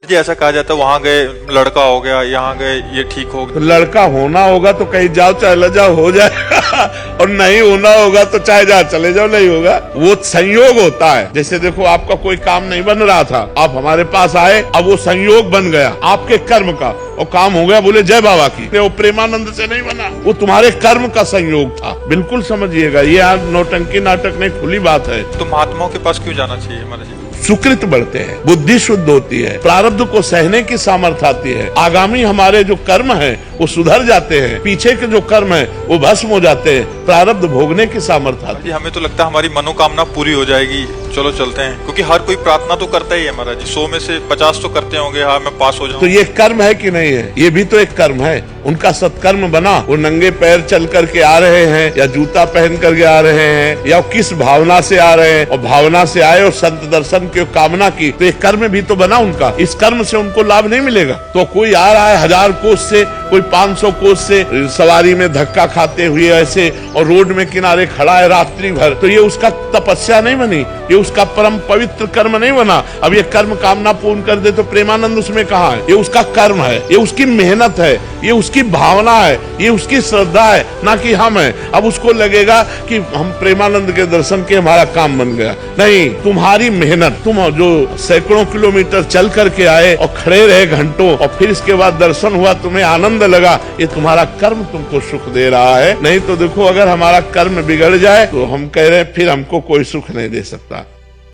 जी ऐसा कहा जाता है वहाँ गए लड़का हो गया, यहाँ गए ये ठीक हो गया। लड़का होना होगा तो कहीं जाओ चले जाओ हो जाए और नहीं होना होगा तो चाहे जहाँ चले जाओ नहीं होगा। वो संयोग होता है। जैसे देखो आपका कोई काम नहीं बन रहा था, आप हमारे पास आए, अब वो संयोग बन गया आपके कर्म का और काम हो गया। बोले जय बाबा की। वो प्रेमानंद से नहीं बना, वो तुम्हारे कर्म का संयोग था। बिल्कुल समझिएगा, ये आज नौटंकी नाटक नहीं, खुली बात है। तो महात्माओं के पास क्यों जाना चाहिए महाराज जी? सुकृत बढ़ते हैं, बुद्धि शुद्ध होती है, प्रारब्ध को सहने की सामर्थ्य आती है, आगामी हमारे जो कर्म हैं वो सुधर जाते हैं, पीछे के जो कर्म हैं वो भस्म हो जाते हैं, प्रारब्ध भोगने की सामर्थ्य आती है। हमें तो लगता है हमारी मनोकामना पूरी हो जाएगी, चलो चलते हैं, क्योंकि हर कोई प्रार्थना तो करता ही है महाराज जी। 100 में से 50 तो करते होंगे हाँ मैं पास हो जाऊं। तो ये कर्म है कि नहीं है? ये भी तो एक कर्म है। उनका सत्कर्म बना, वो नंगे पैर चल करके आ रहे हैं या जूता पहन करके आ रहे हैं या किस भावना से आ रहे हैं, और भावना से आए और संत दर्शन की कामना की, तो एक कर्म भी तो बना उनका। इस कर्म से उनको लाभ नहीं मिलेगा। तो कोई आ रहा है 1000 कोस से, कोई 500 कोस से सवारी में धक्का खाते हुए ऐसे, और रोड में किनारे खड़ा है रात्रि भर, तो ये उसका तपस्या नहीं बनी, ये उसका परम पवित्र कर्म नहीं बना। अब ये कर्म कामना पूर्ण कर दे तो प्रेमानंद उसमें कहाँ है? ये उसका कर्म है, ये उसकी मेहनत है, ये उसकी भावना है, ये उसकी श्रद्धा है, ना कि हम है। अब उसको लगेगा कि हम प्रेमानंद के दर्शन के हमारा काम बन गया। नहीं, तुम्हारी मेहनत, तुम जो सैकड़ों किलोमीटर चल करके आए और खड़े रहे घंटों और फिर इसके बाद दर्शन हुआ, तुम्हें आनंद लगा, ये तुम्हारा कर्म तुमको सुख दे रहा है। नहीं तो देखो अगर हमारा कर्म बिगड़ जाए तो हम कह रहे हैं फिर हमको कोई सुख नहीं दे सकता।